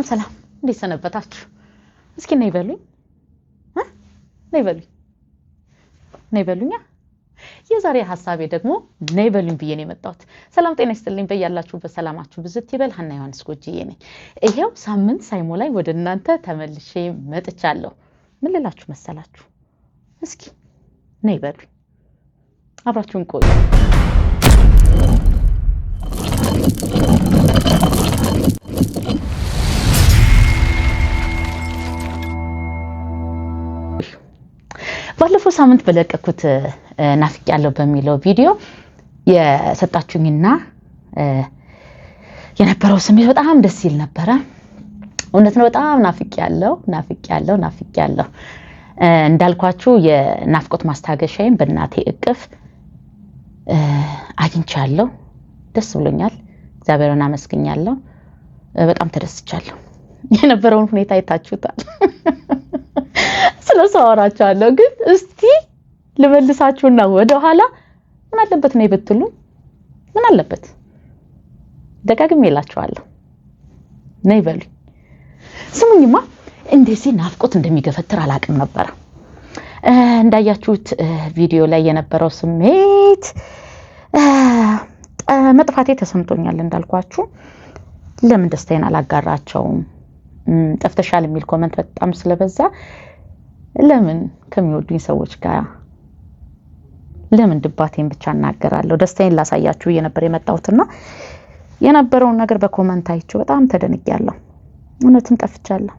ሰላም እንዴት ሰነበታችሁ? እስኪ ነይ በሉኝ ነይ በሉኛ። የዛሬ ሐሳቤ ደግሞ ነይ በሉኝ ብዬ ነው የመጣሁት። ሰላም ጤና ይስጥልኝ በያላችሁበት ሰላማችሁ ብዝት ይበል። ሀና ዮሐንስ ጎጂዬ ነኝ። ይሄው ሳምንት ሳይሞላኝ ወደ እናንተ ተመልሼ መጥቻለሁ። ምን ልላችሁ መሰላችሁ? እስኪ ነይ በሉኝ፣ አብራችሁን ቆዩ። ባለፈው ሳምንት በለቀኩት ናፍቄያለሁ በሚለው ቪዲዮ የሰጣችሁኝና የነበረው ስሜት በጣም ደስ ይል ነበር። እውነት ነው፣ በጣም ናፍቄያለሁ። እንዳልኳችሁ የናፍቆት ማስታገሻዬን በእናቴ እቅፍ አግኝቻለሁ። ደስ ብሎኛል። እግዚአብሔርን አመስግኛለሁ። በጣም ተደስቻለሁ። የነበረውን ሁኔታ አይታችሁታል። ስለዚህ አወራቻለሁ። ግን እስቲ ልመልሳችሁና ወደ ኋላ ምን አለበት ነው ይብትሉ? ምን አለበት ደጋግሜ እላችኋለሁ። ነይ በሉኝ። ስሙኝማ፣ እንደዚህ ናፍቆት እንደሚገፈትር አላቅም ነበር። እንዳያችሁት ቪዲዮ ላይ የነበረው ስሜት መጥፋቴ ተሰምቶኛል። እንዳልኳችሁ ለምን ደስታዬን አላጋራቸውም? ጠፍተሻል የሚል ኮሜንት በጣም ስለበዛ ለምን ከሚወዱኝ ሰዎች ጋር ለምን ድባቴን ብቻ እናገራለሁ? ደስታዬን ላሳያችሁ የነበር የመጣሁትና የነበረውን ነገር በኮሜንት አይቼው በጣም ተደንቄያለሁ። እውነትም ጠፍቻለሁ።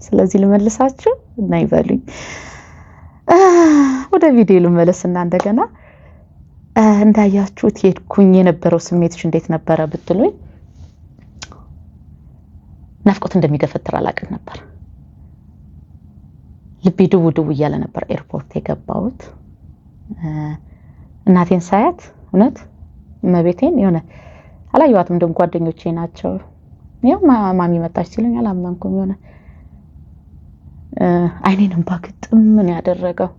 ስለዚህ ልመልሳችሁ እና ይበሉኝ። ወደ ቪዲዮ ልመለስና እንደገና እንዳያችሁት ሄድኩኝ። የነበረው ስሜትሽ እንዴት ነበረ ብትሉኝ፣ ናፍቆት እንደሚገፈትር አላቅም ነበር። ልቤ ድው እያለ ነበር ኤርፖርት የገባሁት። እናቴን ሳያት እውነት መቤቴን የሆነ አላየዋትም። እንደም ጓደኞቼ ናቸው ያው ማሚ መጣች ሲሉኝ አላመንኩም። የሆነ አይኔንም ባክጥም ምን ያደረገው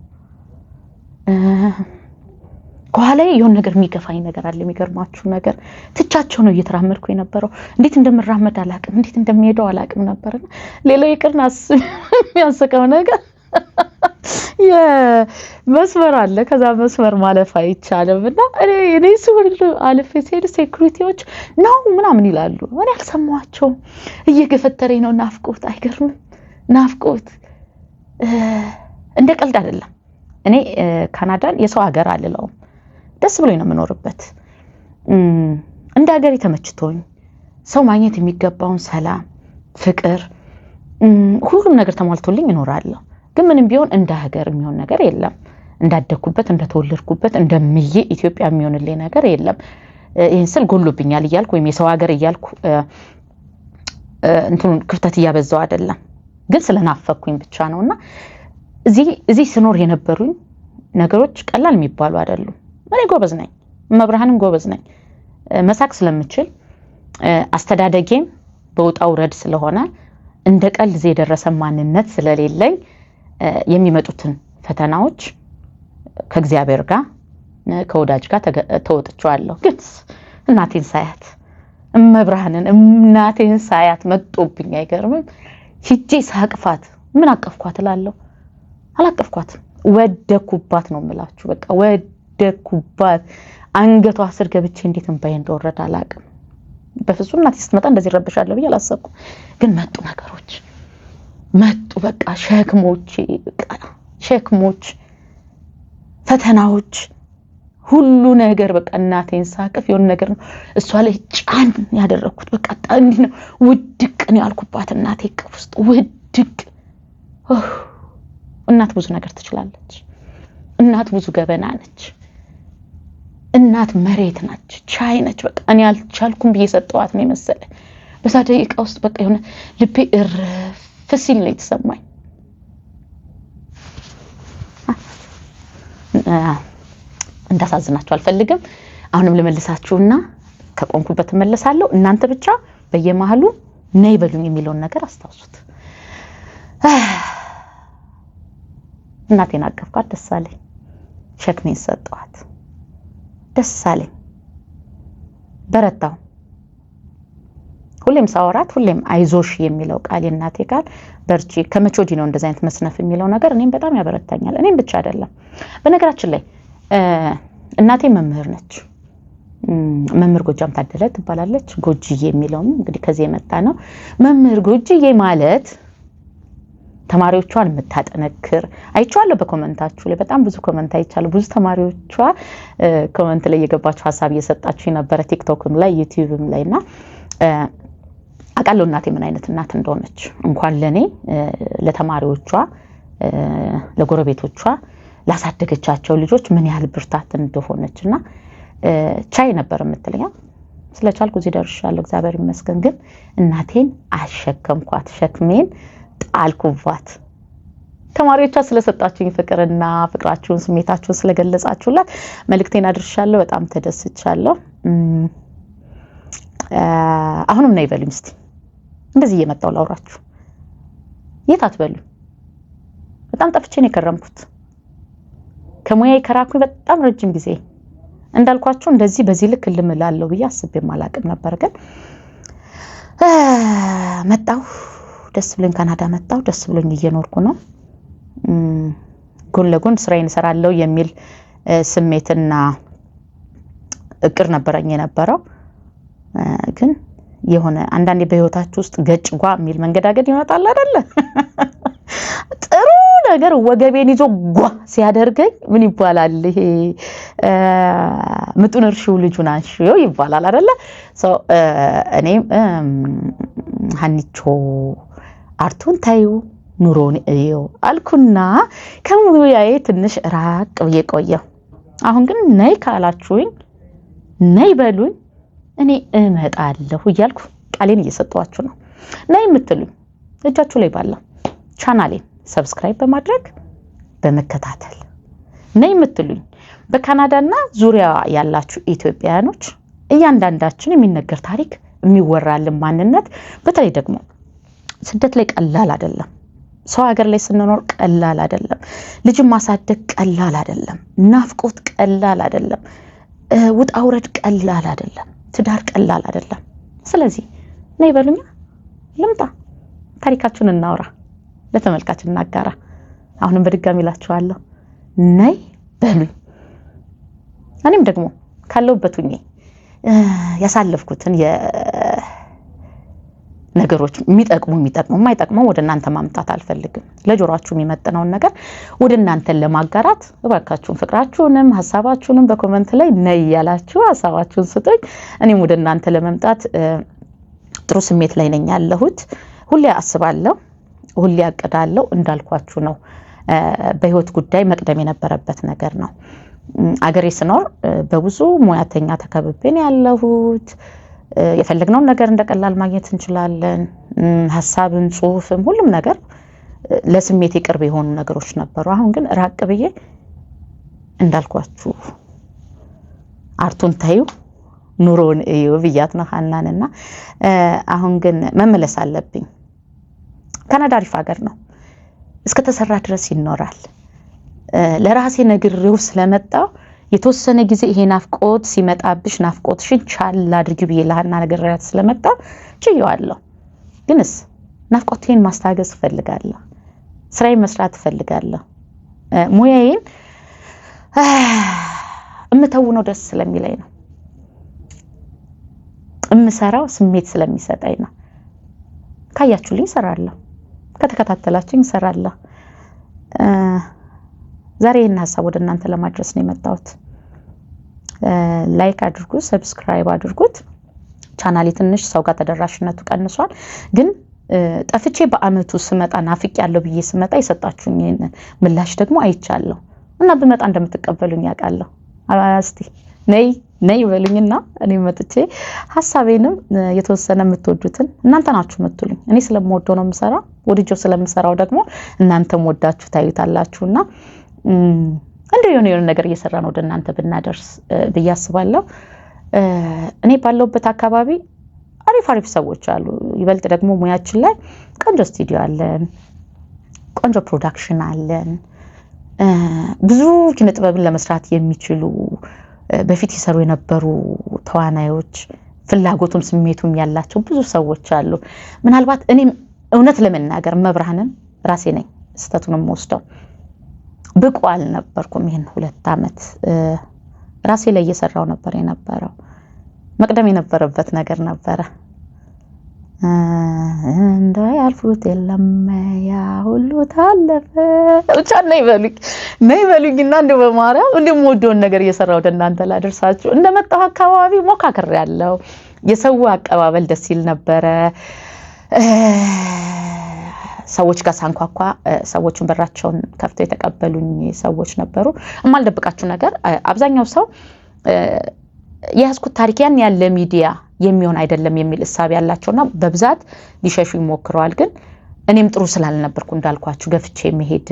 ኋላ የሆነ ነገር የሚገፋኝ ነገር አለ። የሚገርማችሁ ነገር ትቻቸው ነው እየተራመድኩ የነበረው። እንዴት እንደምራመድ አላቅም፣ እንዴት እንደሚሄደው አላቅም ነበርና ሌላው ይቅርናስ የሚያስቀው ነገር የመስመር አለ። ከዛ መስመር ማለፍ አይቻልምና እኔ ስውል አልፌ ሲሄድ ሴኩሪቲዎች ነው ምናምን ይላሉ። እኔ አልሰማቸውም። እየገፈተረኝ ነው ናፍቆት። አይገርምም? ናፍቆት እንደ ቀልድ አይደለም። እኔ ካናዳን የሰው ሀገር አልለውም። ደስ ብሎኝ ነው የምኖርበት። እንደ ሀገር ተመችቶኝ ሰው ማግኘት የሚገባውን ሰላም፣ ፍቅር፣ ሁሉም ነገር ተሟልቶልኝ እኖራለሁ። ግን ምንም ቢሆን እንደ ሀገር የሚሆን ነገር የለም። እንዳደኩበት እንደተወለድኩበት እንደምዬ ኢትዮጵያ የሚሆንልኝ ነገር የለም። ይሄን ስል ጎሎብኛል እያልኩ ወይም የሰው ሀገር እያልኩ እንትኑን ክፍተት እያበዛው አይደለም። ግን ስለናፈኩኝ ብቻ ነውና እዚህ ስኖር የነበሩኝ ነገሮች ቀላል የሚባሉ አይደሉም። እኔ ጎበዝ ነኝ፣ መብርሃንም ጎበዝ ነኝ። መሳቅ ስለምችል አስተዳደጌም በውጣው ረድ ስለሆነ እንደ ቀልድ የደረሰ ማንነት ስለሌለኝ የሚመጡትን ፈተናዎች ከእግዚአብሔር ጋር ከወዳጅ ጋር ተወጥቻለሁ። ግን እናቴን ሳያት መብርሃንን እናቴን ሳያት መጥቶብኝ አይገርምም? ሂጄ ሳቅፋት ምን አቀፍኳት እላለሁ። አላቀፍኳትም፣ ወደኩባት ነው የምላችሁ። በቃ ወደኩባት። አንገቷ ስር ገብቼ እንዴት እንባዬ እንደወረደ አላቅም። በፍጹም እናቴ ስትመጣ እንደዚህ ረብሻለሁ ብዬ አላሰብኩም። ግን መጡ ነገሮች መጡ። በቃ ሸክሞች፣ ፈተናዎች፣ ሁሉ ነገር በቃ እናቴን ሳቅፍ የሆነ ነገር ነው እሷ ላይ ጫን ያደረኩት። በቃ እንዲህ ነው ውድቅ ነው ያልኩባት እናቴ እቅፍ ውስጥ ውድቅ። እናት ብዙ ነገር ትችላለች። እናት ብዙ ገበና ነች። እናት መሬት ነች፣ ቻይ ነች። በቃ እኔ አልቻልኩም ብዬ ሰጠዋት ነው መሰለ። በዛ ደቂቃ ውስጥ በቃ የሆነ ልቤ እረፍ ሲል ነው የተሰማኝ። እንዳሳዝናችሁ አልፈልግም። አሁንም ልመልሳችሁና ከቆንኩበት እመለሳለሁ። እናንተ ብቻ በየመሃሉ ነይ በሉኝ የሚለውን ነገር አስታውሱት። እናቴን አቀፍኳት፣ ደስ አለኝ። ሸክሜን ሰጠዋት፣ ደስ አለኝ። በረታው። ሁሌም ሳወራት ሁሌም አይዞሽ የሚለው ቃል የእናቴ ቃል በርቺ ከመቼ ወዲህ ነው እንደዚህ አይነት መስነፍ የሚለው ነገር እኔም በጣም ያበረታኛል። እኔም ብቻ አይደለም። በነገራችን ላይ እናቴ መምህር ነች። መምህር ጎጃም ታደለ ትባላለች። ጎጅዬ የሚለውም እንግዲህ ከዚህ የመጣ ነው። መምህር ጎጅዬ ማለት ተማሪዎቿን የምታጠነክር አይቻለሁ። በኮሜንታችሁ ላይ በጣም ብዙ ኮሜንት አይቻለሁ። ብዙ ተማሪዎቿ ኮሜንት ላይ የገባችሁ ሐሳብ እየሰጣችሁ የነበረ ቲክቶክም ላይ ዩቲዩብም ላይና አቃለው እናቴ ምን አይነት እናት እንደሆነች እንኳን ለኔ ለተማሪዎቿ ለጎረቤቶቿ ላሳደገቻቸው ልጆች ምን ያህል ብርታት እንደሆነችና ቻይ ነበር የምትለኛ ስለቻልኩ እዚህ ደርሻለሁ እግዚአብሔር ይመስገን። ግን እናቴን አሸከምኳት፣ ሸክሜን ጣልኩባት። ተማሪዎቿ ስለሰጣችሁኝ ፍቅርና ፍቅራችሁን ስሜታችሁን ስለገለጻችሁላት መልእክቴን አድርሻለሁ። በጣም ተደስቻለሁ። አሁንም ነው ይበሉኝ እስቲ እንደዚህ እየመጣው ላውራችሁ። የት አትበሉ። በጣም ጠፍቼ ነው የከረምኩት። ከሙያዬ ከራኩኝ በጣም ረጅም ጊዜ እንዳልኳችሁ እንደዚህ በዚህ ልክ ልምላለው ብዬ አስቤም አላቅም ነበር። ግን መጣሁ፣ ደስ ብሎኝ ካናዳ መጣሁ። ደስ ብሎኝ እየኖርኩ ነው። ጎን ለጎን ስራዬን እሰራለሁ የሚል ስሜትና እቅድ ነበረኝ የነበረው። ግን የሆነ አንዳንዴ በህይወታችሁ ውስጥ ገጭጓ የሚል መንገዳገድ ይመጣል አይደለ? ጥሩ ነገር ወገቤን ይዞ ጓ ሲያደርገኝ ምን ይባላል ይሄ ምጡን እርሺው ልጁን አንሺው ይባላል አይደለ? እኔ ሀኒቾ አርቱን ታዩ ኑሮን እዩ አልኩና ከሙያዬ ትንሽ ራቅ ብዬ ቆየሁ። አሁን ግን ነይ ካላችሁኝ ነይ በሉኝ እኔ እመጣለሁ እያልኩ ቃሌን እየሰጠዋችሁ ነው። ነይ የምትሉኝ እጃችሁ ላይ ባለው ቻናሌን ሰብስክራይብ በማድረግ በመከታተል ነይ የምትሉኝ በካናዳና ዙሪያ ያላችሁ ኢትዮጵያውያኖች እያንዳንዳችን የሚነገር ታሪክ የሚወራልን ማንነት በተለይ ደግሞ ስደት ላይ ቀላል አይደለም። ሰው ሀገር ላይ ስንኖር ቀላል አይደለም። ልጅን ማሳደግ ቀላል አይደለም። ናፍቆት ቀላል አይደለም። ውጣ ውረድ ቀላል አይደለም። ትዳር ቀላል አይደለም። ስለዚህ ነይ በሉኛ ልምጣ፣ ታሪካችሁን እናውራ፣ ለተመልካች እናጋራ። አሁንም በድጋሚ እላችኋለሁ ነይ በሉኝ። እኔም ደግሞ ካለውበት ሁኜ ያሳለፍኩትን ነገሮች የሚጠቅሙ የማይጠቅሙ ወደ እናንተ ማምጣት አልፈልግም። ለጆሮአችሁ የሚመጥነውን ነገር ወደ እናንተ ለማጋራት እባካችሁን ፍቅራችሁንም ሐሳባችሁንም በኮሜንት ላይ ነይ ያላችሁ ሐሳባችሁን ስጡኝ። እኔም ወደ እናንተ ለመምጣት ጥሩ ስሜት ላይ ነኝ ያለሁት። ሁሌ አስባለሁ፣ ሁሌ አቅዳለሁ። እንዳልኳችሁ ነው በህይወት ጉዳይ መቅደም የነበረበት ነገር ነው። አገሬ ስኖር በብዙ ሙያተኛ ተከብቤን ያለሁት የፈለግነውን ነገር እንደቀላል ማግኘት እንችላለን። ሐሳብም ጽሁፍም ሁሉም ነገር ለስሜት ቅርብ የሆኑ ነገሮች ነበሩ። አሁን ግን ራቅ ብዬ እንዳልኳችሁ አርቱን ታዩ ኑሮን እዩ ብያት ነው ሐናንና አሁን ግን መመለስ አለብኝ። ካናዳ አሪፍ ሀገር ነው። እስከ ተሰራ ድረስ ይኖራል። ለራሴ ነግሬው ስለመጣው የተወሰነ ጊዜ ይሄ ናፍቆት ሲመጣብሽ ናፍቆትሽን ቻል አድርጊ ብዬ ለሐና ነግሬያት ስለመጣው ችየዋለሁ። ግንስ ናፍቆቴን ማስታገስ ፈልጋለሁ። ስራዬን መስራት ፈልጋለሁ። ሙያዬን እምተውነው ደስ ስለሚለኝ ነው። እምሰራው ስሜት ስለሚሰጠኝ ነው። ካያችሁልኝ እሰራለሁ፣ ከተከታተላችሁኝ እሰራለሁ። ዛሬ ይህን ሐሳብ ወደ እናንተ ለማድረስ ነው የመጣሁት። ላይክ አድርጉ፣ ሰብስክራይብ አድርጉት። ቻናሌ ትንሽ ሰው ጋር ተደራሽነቱ ቀንሷል። ግን ጠፍቼ በአመቱ ስመጣ ናፍቅ ያለው ብዬ ስመጣ የሰጣችሁኝ ምላሽ ደግሞ አይቻለሁ እና በመጣ እንደምትቀበሉኝ ያውቃለሁ። እስቲ ነይ በሉኝና እኔ መጥቼ ሐሳቤንም የተወሰነ የምትወዱትን እናንተ ናችሁ የምትሉኝ። እኔ ስለምወደው ነው የምሰራው። ወድጄው ስለምሰራው ደግሞ እናንተም ወዳችሁ ታዩታላችሁና እንደው የሆነ ነገር እየሰራን ወደ እናንተ ብናደርስ ብያስባለሁ። እኔ ባለውበት አካባቢ አሪፍ ሰዎች አሉ። ይበልጥ ደግሞ ሙያችን ላይ ቆንጆ ስቱዲዮ አለን፣ ቆንጆ ፕሮዳክሽን አለን። ብዙ ኪነ ጥበብን ለመስራት የሚችሉ በፊት ይሰሩ የነበሩ ተዋናዮች ፍላጎቱም ስሜቱም ያላቸው ብዙ ሰዎች አሉ ምናልባት እኔም እውነት ለመናገር መብራህንን ራሴ ነኝ ስተቱንም ወስደው ብቁ አልነበርኩም ይሄን 2 አመት ራሴ ላይ እየሰራው ነበር የነበረው መቅደም የነበረበት ነገር ነበር እንደ ያልፉት የለም ያ ሁሉ ታለፈ ብቻ ነይ በሉኝና እንደው በማርያም እንደምወደውን ነገር እየሰራው እንደናንተ ላደርሳችሁ እንደመጣው አካባቢ ሞካከር ያለው የሰው አቀባበል ደስ ይል ነበር ሰዎች ጋር ሳንኳኳ ሰዎችን በራቸውን ከፍተው የተቀበሉኝ ሰዎች ነበሩ እማልደብቃችሁ ነገር አብዛኛው ሰው የያዝኩት ታሪክ ያን ያለ ሚዲያ የሚሆን አይደለም የሚል ሐሳብ ያላቸውና በብዛት ሊሸሹ ይሞክራሉ ግን እኔም ጥሩ ስላልነበርኩ እንዳልኳችሁ ገፍቼ መሄድ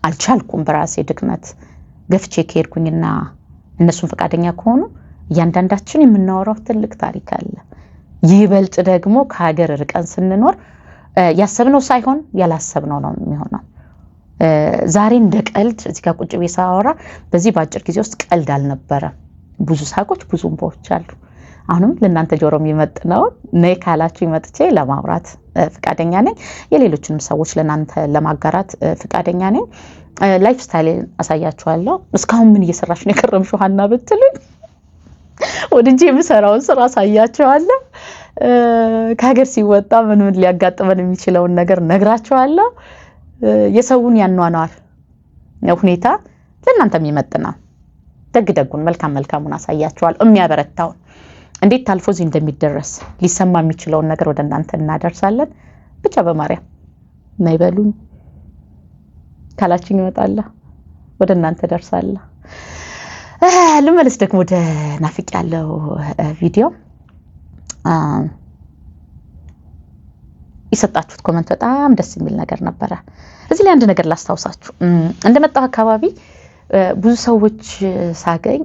አልቻልኩም በራሴ ድክመት ገፍቼ ከሄድኩኝና እነሱን ፈቃደኛ ከሆኑ ያንዳንዳችን የምናወራው ትልቅ ታሪክ አለ ይበልጥ ደግሞ ከሀገር ርቀን ስንኖር ያሰብነው ሳይሆን ያላሰብነው ነው የሚሆነው ዛሬ እንደ ቀልድ እዚህ ጋር ቁጭ ቤሳወራ በዚህ ባጭር ጊዜ ውስጥ ቀልድ አልነበረ ብዙ ሳቆች ብዙ እንባዎች አሉ አሁንም ለእናንተ ጆሮም ይመጥነው ነይ ካላችሁ ይመጥቼ ለማውራት ፍቃደኛ ነኝ የሌሎችንም ሰዎች ለእናንተ ለማጋራት ፍቃደኛ ነኝ ላይፍ ስታይል አሳያችኋለሁ እስካሁን ምን እየሰራሽ ነው የከረምሽው ሐና ብትሉኝ ወድጄ የምሰራውን ስራ አሳያችኋለሁ ከሀገር ሲወጣ ምን ሊያጋጥመን የሚችለውን ነገር ነግራችኋለሁ የሰውን ያኗኗር ሁኔታ ለእናንተም ይመጥናል ደግደጉን መልካሙን አሳያችኋለሁ የሚያበረታው እንዴት ታልፎ እዚህ እንደሚደረስ ሊሰማ የሚችለውን ነገር ወደ እናንተ እናደርሳለን ብቻ በማርያም ነይ በሉኝ ካላችኝ ይመጣል ወደ እናንተ ደርሳለ ልመለስ ደግሞ ወደ ናፍቅ ያለው ቪዲዮ ይሰጣችሁት ኮሜንት በጣም ደስ የሚል ነገር ነበር እዚህ ላይ አንድ ነገር ላስታውሳችሁ እንደመጣው አካባቢ ብዙ ሰዎች ሳገኝ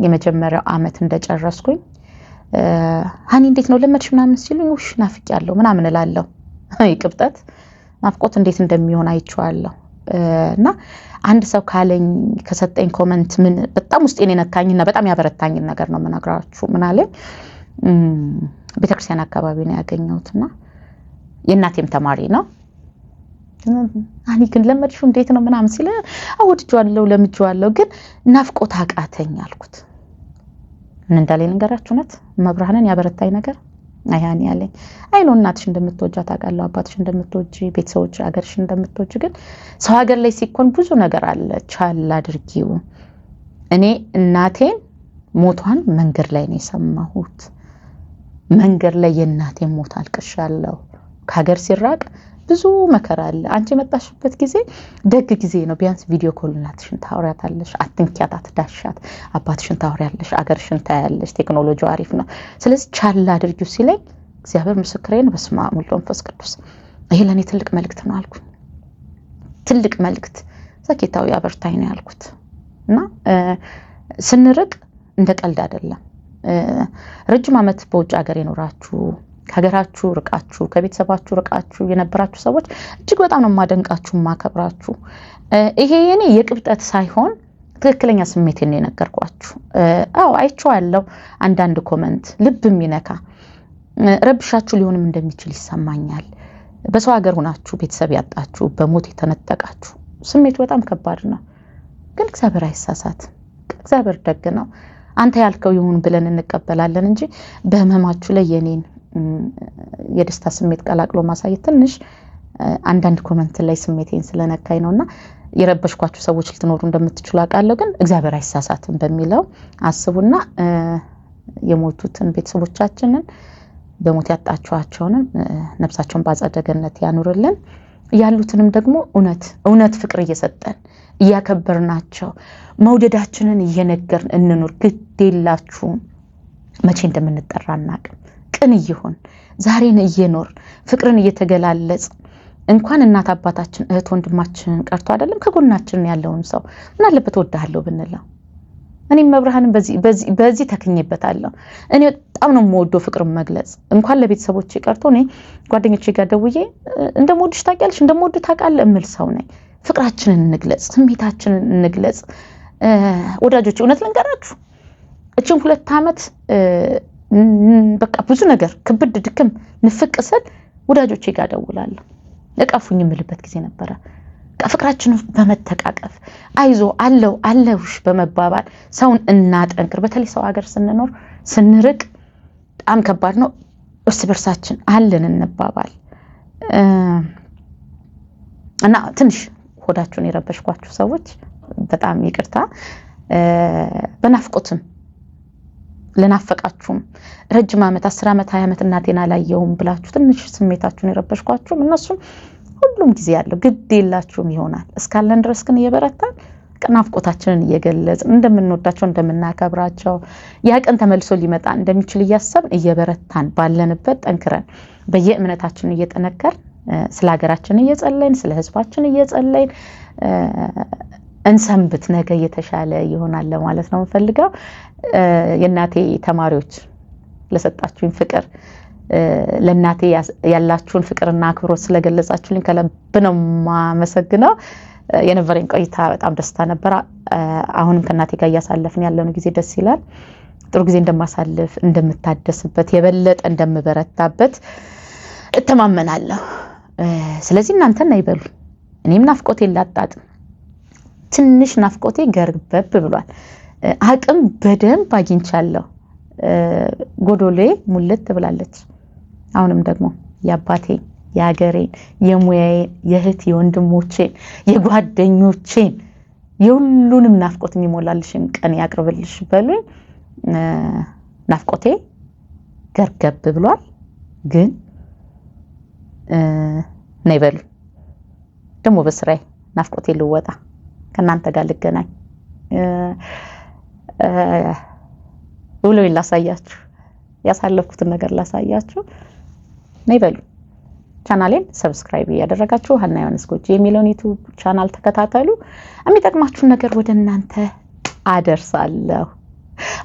የመጀመሪያው አመት እንደጨረስኩኝ ሃኒ እንዴት ነው ለመድሽ ምናምን ሲሉኝ ውሽ ናፍቅ ያለው ምናምን እላለሁ ይቅብጠት ናፍቆት እንዴት እንደሚሆን አይቻለሁ እና አንድ ሰው ካለኝ ከሰጠኝ ኮሜንት ምን በጣም ውስጤን የነካኝና በጣም ያበረታኝ ነገር ነው መናግራችሁ ምን አለ ቤተክርስቲያን አካባቢ ነው ያገኘሁትና የእናቴም ተማሪ ነው አኒ ግን ለመድሽ እንዴት ነው ምናምን ሲለ አውድጇለሁ ለምጇለሁ ግን ናፍቆት አቃተኝ አልኩት ምን እንዳለኝ ነገራችሁ ነት መብራህንን ያበረታኝ ነገር አያኒ ያለኝ አይኖ እናትሽ እንደምትወጃት አቃለው አባትሽ እንደምትወጂ ቤተሰቦች አገርሽ እንደምትወጂ ግን ሰው ሀገር ላይ ሲኮን ብዙ ነገር አለ ቻል አድርጊው እኔ እናቴን ሞቷን መንገድ ላይ ነው የሰማሁት መንገድ ላይ የእናቴን ሞት አልቅሻለሁ ከሀገር ሲራቅ ብዙ መከራ አለ አንቺ መጣሽበት ጊዜ ደግ ጊዜ ነው ቢያንስ ቪዲዮ ኮል እናትሽን ታወሪያታለሽ አትንኪያት አትዳሻት አባትሽን ታወሪያለሽ አገርሽን ታያለሽ ቴክኖሎጂው አሪፍ ነው ስለዚህ ቻል አድርጊው ሲለኝ እግዚአብሔር ምስክሬን በስመ አብ ወወልድ ወመንፈስ ቅዱስ ይሄ ለኔ ትልቅ መልእክት ነው አልኩ ትልቅ መልእክት ዘኬታው ያበርታኝ ነው ያልኩት እና ስንርቅ እንደ ቀልድ አይደለም ረጅም አመት በውጭ ሀገር የኖራችሁ ከሀገራችሁ ርቃችሁ ከቤተሰባችሁ ርቃችሁ የነበራችሁ ሰዎች እጅግ በጣም ነው ማደንቃችሁ ማከብራችሁ ይሄ የኔ የቅብጠት ሳይሆን ትክክለኛ ስሜቴን ነው የነገርኳችሁ አዎ አይቻለሁ አንዳንድ ኮሜንት ልብም ይነካ ረብሻችሁ ሊሆንም እንደሚችል ይሰማኛል በሰው ሀገር ሆናችሁ ቤተሰብ ያጣችሁ በሞት የተነጠቃችሁ ስሜቱ በጣም ከባድ ነው ግን እግዚአብሔር አይሳሳት እግዚአብሔር ደግ ነው አንተ ያልከው ይሁን ብለን እንቀበላለን እንጂ በህመማችሁ ላይ የኔን የደስታ ስሜት ቀላቅሎ ማሳየት ትንሽ አንዳንድ ኮሜንት ላይ ስሜቴን ስለነካኝ ነውና የረበሽኳችሁ ሰዎች ልትኖሩ እንደምትችሉ አቃለሁ ግን እግዚአብሔር አይሳሳትም በሚለው አስቡና የሞቱትን ቤተሰቦቻችንን በሞት ያጣችኋቸውን ነፍሳቸውን ባጸደ ገነት ያኑርልን ያሉትንም ደግሞ እውነት ፍቅር እየሰጠን እያከበርናቸው መውደዳችንን እየነገርን እንኑር ግዴላችሁ መቼ እንደምንጠራናቅ ቅን ይሁን ዛሬን እየኖር ፍቅርን እየተገላለጽ እንኳን እናት አባታችን እህት ወንድማችን ቀርቶ አይደለም ከጎናችን ያለውን ሰው ምን አለበት ወዳለው ብንለው እኔ መብራህንን በዚህ ተከኘበታለሁ እኔ በጣም ነው የምወደው ፍቅርን መግለጽ እንኳን ለቤተሰቦቼ ቀርቶ እኔ ጓደኞቼ ጋር ደውዬ እንደምወድሽ ታውቂያለሽ እንደምወድ ታውቃለህ እምል ሰው ነኝ ፍቅራችንን እንግለጽ ስሜታችንን እንግለጽ ወዳጆቼ እውነት ልንገራችሁ እቺን 2 አመት በቃ ብዙ ነገር ክብድ ድክም ንፍቅሰል ወዳጆቼ ጋር ደውላለሁ ለቃፉኝ ምልበት ጊዜ ነበር ፍቅራችንን በመተቃቀፍ አይዞ አለውሽ በመባባል ሰውን እናጠንክር በተለይ ሰው ሀገር ስንኖር ስንርቅ በጣም ከባድ ነው እርስ በርሳችን አለን እንባባል እና ትንሽ ሆዳችሁን ይረበሽኳችሁ ሰዎች በጣም ይቅርታ በናፍቆትም ለናፈቃችሁም ረጅም ዓመት 10 ዓመት 20 ዓመት እናቴና ላየውም ብላችሁ ትንሽ ስሜታችሁን ይረበሽኳችሁ እነሱም ሁሉም ጊዜ ያለው ግድ የላችሁም ይሆናል እስካለን ድረስ ግን እየበረታን ናፍቆታችንን እየገለጽን እንደምንወዳቸው እንደምናከብራቸው ያ ቀን ተመልሶ ሊመጣ እንደሚችል እያሰብን እየበረታን ባለንበት ጠንክረን በየእምነታችን እየተነከር ስለ ሀገራችን እየጸለይን ስለ ህዝባችን እየጸለይን እንሰንብት ነገ የተሻለ ይሆናል ለማለት ነው ፈልገው የናቴ ተማሪዎች ለሰጣችሁኝ ፍቅር ለናቴ ያላችሁን ፍቅርና አክብሮት ስለገለጻችሁልኝ ከልብ ነው ማመሰግነው የነበረኝ ቆይታ በጣም ደስታ ነበር አሁንም ከናቴ ጋር ያሳለፍን ያለነው ጊዜ ደስ ይላል ጥሩ ጊዜ እንደማሳልፍ እንደምታደስበት የበለጠ እንደምበረታበት እተማመናለሁ ስለዚህ እናንተ ነይበሉ እኔም ናፍቆቴ ላጣጥ ትንሽ ናፍቆቴ ገርበብ ብሏል አቅም በደንብ አግኝቻለሁ ጎዶሌ ሙልት ብላለች አሁንም ደግሞ ያባቴ ያገሬ የሙያዬ የህት የወንድሞቼ የጓደኞቼ የሁሉንም ናፍቆት የሚሞላልሽን ቀን ያቅርብልሽ በሉኝ ናፍቆቴ ገርገብ ብሏል ግን ነይበሉ ደሞ በስራዬ ናፍቆቴ ልወጣ ከናንተ ጋር ልገናኝ ሁሉ ይላሳያችሁ ያሳለፍኩትን ነገር ላሳያችሁ ነይበሉ ቻናሌን ሰብስክራይብ ያደረጋችሁ ሀና ዮሐንስ ጎጂ የሚለውን ዩቲዩብ ቻናል ተከታተሉ የሚጠቅማችሁ ነገር ወደናንተ አደርሳለሁ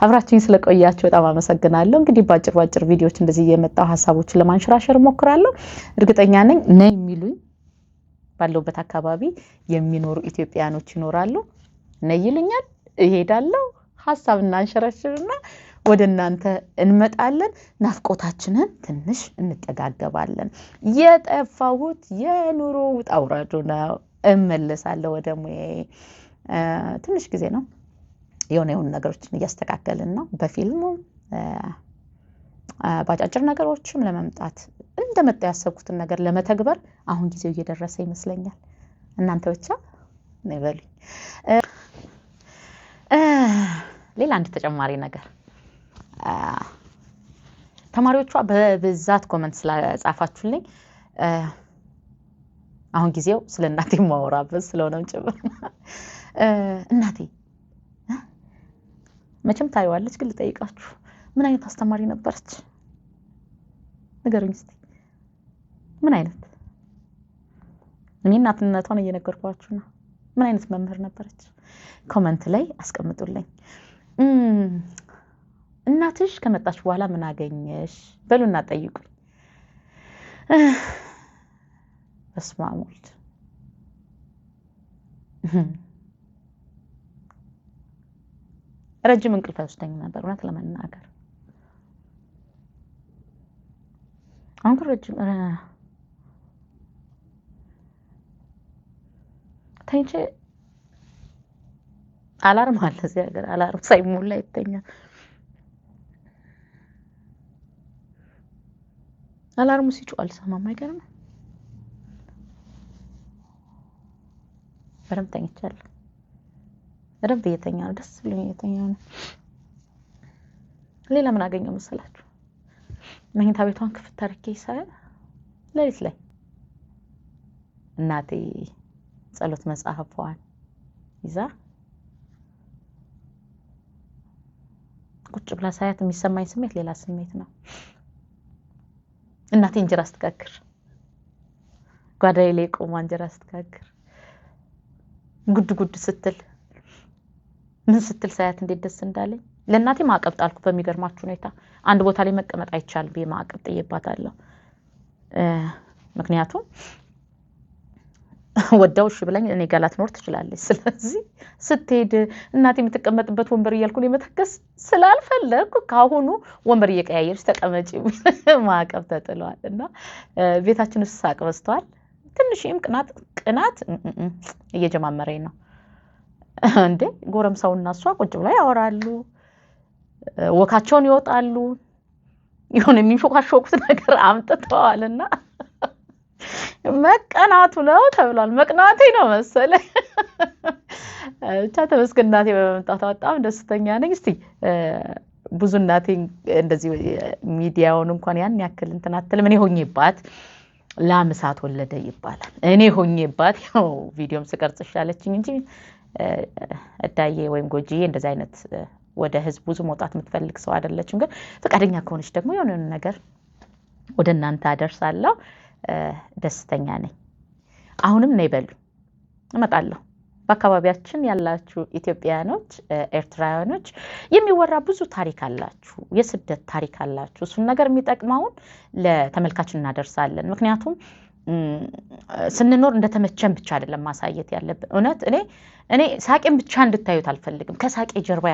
አብራችሁኝ ስለቆያችሁ በጣም አመሰግናለሁ እንግዲህ ባጭር ቪዲዮዎች እንደዚህ የመጣው ሐሳቦችን ለማንሸራሸር ሞክራለሁ እርግጠኛ ነኝ ነይ የሚሉኝ ባለውበት አካባቢ የሚኖሩ ኢትዮጵያኖች ይኖራሉ ነይ ይሉኛል እሄዳለሁ ሐሳብና አንሸራሽርና ወደናንተ እንመጣለን ናፍቆታችንን ትንሽ እንጠጋገባለን የጠፋሁት የኑሮ ውጣውራዱ ነው እመለሳለሁ ወደ ሙያዬ ትንሽ ጊዜ ነው የሆነ ነገሮችን እያስተካከልን ነው በፊልሙ ባጫጭር ነገሮችም ለመምጣት እንደመጣ ያሰብኩትን ነገር ለመተግበር አሁን ጊዜው እየደረሰ ይመስለኛል እናንተ ብቻ ነይበሉ ሌላ አንድ ተጨማሪ ነገር ተማሪዎቿ በብዛት ኮሜንት ስለጻፋችሁልኝ አሁን ጊዜው ስለናቴ ማወራበት ስለሆነም ጭብር እናቴ መቼም ታይዋለች ግን ልጠይቃችሁ ምን አይነት አስተማሪ ነበርች ንገሩኝ እስቲ ምን አይነት እኔ እናትነቷን እየነገርኳችሁ ነው ምን አይነት መምህር ነበርች ኮሜንት ላይ አስቀምጡልኝ እናትሽ ከመጣች በኋላ ምን አገኘሽ በሉና ጠይቁኝ በስማሙልት ረጅም እንቅልፍ ወስደኝ ነበር እውነት ለመናገር አሁን ረጅም ታይቼ አላርም አለ እዚህ ሀገር አላርም ሳይሞላ ይተኛል አላርሙ ሲጮህ አልሰማም አይገርም በደምብ ተኝቻለሁ በደምብ እየተኛሁ ደስ ብሎኝ እየተኛሁ ነው ሌላ ምን አገኘው መሰላችሁ መኝታ ቤቷን ክፍት አድርጌ ሳይ ለሊት ላይ እናቴ ጸሎት መጽሐፏን ይዛ ቁጭ ብላ ሳያት የሚሰማኝ ስሜት ሌላ ስሜት ነው እናቴ እንጀራ ስትጋግር ጓዳዬ ላይ ቆማ እንጀራ ስትጋግር ጉድ ስትል ምን ስትል ሳያት እንዴት ደስ እንዳለኝ ለእናቴ ማዕቀብ ጣልኩ በሚገርማችሁ ሁኔታ አንድ ቦታ ላይ መቀመጥ አይቻልም በማዕቀብ ጥዬባታለሁ ምክንያቱም ወዳውሽ ብለኝ እኔ ጋር ላትኖር ትችላለች። ስለዚህ ስትሄድ እናቴ የምትቀመጥበት ወንበር እያልኩ ለመተከስ ስላልፈለኩ ካሁኑ ወንበር እየቀያየርሽ ተቀመጪ ማዕቀብ ተጥሏል። እና ቤታችን ውስጥ ሳቅ በዝቷል። ትንሽም ቅናት እየጀማመረኝ ነው። እንዴ ጎረምሳውና እሷ ቁጭ ብለው ያወራሉ፣ ወካቸውን ይወጣሉ፣ ይሁን የሚሾካሾኩት ነገር አምጥተዋልና መቀናቱ ነው ተብሏል። መቅናቴ ነው መሰለኝ። ብቻ ተመስገን እናቴ በመምጣቷ በጣም ደስተኛ ነኝ። እስቲ ብዙ እናቴ እንደዚህ ሚዲያውን እንኳን ያን ያክል እንትን አትልም። እኔ ሆኜባት ላምሳት ወለደ ይባላል። እኔ ሆኜባት ያው ቪዲዮም ስቀርጽሽ ያለችኝ እንጂ እዳዬ ወይም ጎጂዬ እንደዚህ አይነት ወደ ህዝብ ብዙ መውጣት የምትፈልግ ሰው አይደለችም። ግን ፈቃደኛ ከሆነች ደግሞ የሆነ ነገር ወደ እናንተ አደርሳለሁ። ደስተኛ ነኝ። አሁንም ነይ በሉ እመጣለሁ። በአካባቢያችን ያላችሁ ኢትዮጵያኖች፣ ኤርትራውያኖች የሚወራ ብዙ ታሪክ አላችሁ፣ የስደት ታሪክ አላችሁ። እሱን ነገር የሚጠቅመውን ለተመልካች እናደርሳለን። ምክንያቱም ስንኖር እንደተመቸን ብቻ አይደለም ማሳየት ያለብን። እውነት እኔ ሳቄን ብቻ እንድታዩት አልፈልግም። ከሳቄ ጀርባ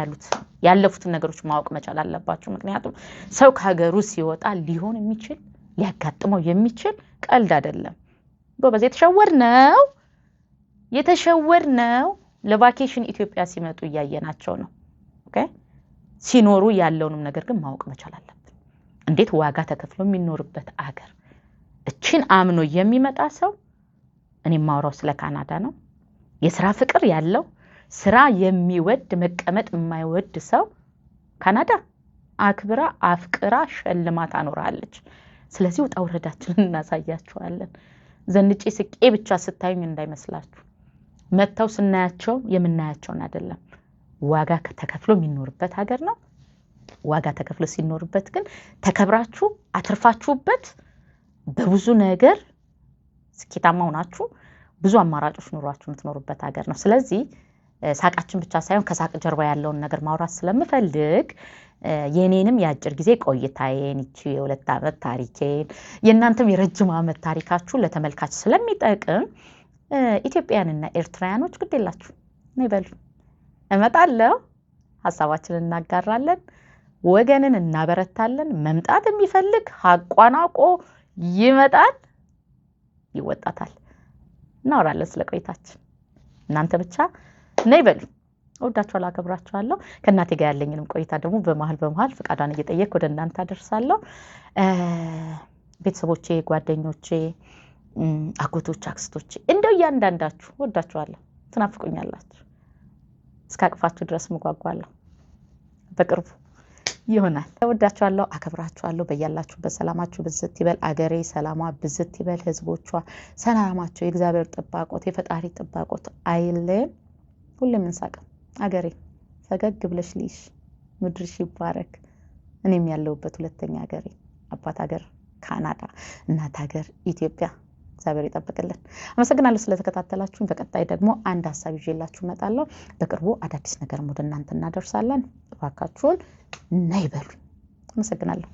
ያለፉትን ነገሮች ማወቅ መቻል አለባችሁ። ምክንያቱም ሰው ከሀገሩ ሲወጣ ሊሆን የሚችል ሊያጋጥመው የሚችል ቀልድ አይደለም። ጎበዝ የተሸወርነው ለቫኬሽን ኢትዮጵያ ሲመጡ እያየናቸው ነው። ኦኬ ሲኖሩ ያለውንም ነገር ግን ማወቅ መቻል አለብን። እንዴት ዋጋ ተከፍሎ የሚኖርበት አገር እቺን አምኖ የሚመጣ ሰው እኔ ማውራው ስለ ካናዳ ነው። የሥራ ፍቅር ያለው ስራ የሚወድ መቀመጥ የማይወድ ሰው ካናዳ አክብራ አፍቅራ ሸልማት አኖራለች። ስለዚህ ውጣ ውረዳችንን እናሳያችኋለን። ዘንጬ ስቄ ብቻ ስታዩኝ እንዳይመስላችሁ። መተው ስናያቸው የምናያቸውን አይደለም። ዋጋ ተከፍሎ የሚኖርበት ሀገር ነው። ዋጋ ተከፍሎ ሲኖርበት ግን ተከብራችሁ አትርፋችሁበት በብዙ ነገር ስኬታማ ሆናችሁ ብዙ አማራጮች ኑሯችሁ የምትኖሩበት ሀገር ነው። ስለዚህ ሳቃችን ብቻ ሳይሆን ከሳቅ ጀርባ ያለውን ነገር ማውራት ስለምፈልግ የኔንም የአጭር ጊዜ ቆይታዬን እቺ የ2 ዓመት ታሪኬን የእናንተም የረጅም ዓመት ታሪካችሁ ለተመልካች ስለሚጠቅም ኢትዮጵያውያንና ኤርትራውያኖች ግዴላችሁ ነይ በሉ እመጣለሁ። ሐሳባችንን እናጋራለን፣ ወገንን እናበረታለን። መምጣት የሚፈልግ ሐቋናቆ ይመጣል፣ ይወጣታል። እናወራለን ስለ ቆይታችን። እናንተ ብቻ ነይ በሉ። እወዳችኋለሁ፣ አከብራችኋለሁ። ከእናቴ ጋር ያለኝንም ቆይታ ደግሞ በመሃል ፍቃዷን እየጠየቅኩ ወደ እናንተ አደርሳለሁ። ቤተሰቦቼ፣ ጓደኞቼ፣ አጎቶች፣ አክስቶቼ እንደው እያንዳንዳችሁ እወዳችኋለሁ። ትናፍቁኛላችሁ። እስካቅፋችሁ ድረስ ምጓጓለሁ። በቅርቡ ይሆናል። እወዳችኋለሁ፣ አከብራችኋለሁ። በያላችሁበት ሰላማችሁ ብዝት ይበል። አገሬ ሰላሟ ብዝት ይበል። ህዝቦቿ ሰላማቸው፣ የእግዚአብሔር ጥባቆት፣ የፈጣሪ ጥባቆት አይለየን። ሁሌም እንሳቅ። አገሬ ፈገግ ብለሽ ልይሽ፣ ምድርሽ ይባረክ። እኔም ያለሁበት ሁለተኛ ሀገሬ አባት ሀገር ካናዳ፣ እናት ሀገር ኢትዮጵያ እግዚአብሔር ይጠብቅልን። አመሰግናለሁ ስለተከታተላችሁኝ። በቀጣይ ደግሞ አንድ ሐሳብ ይዤላችሁ እመጣለሁ። በቅርቡ አዳዲስ ነገር ወደ እናንተ እናደርሳለን። እባካችሁን ነይ በሉ። አመሰግናለሁ።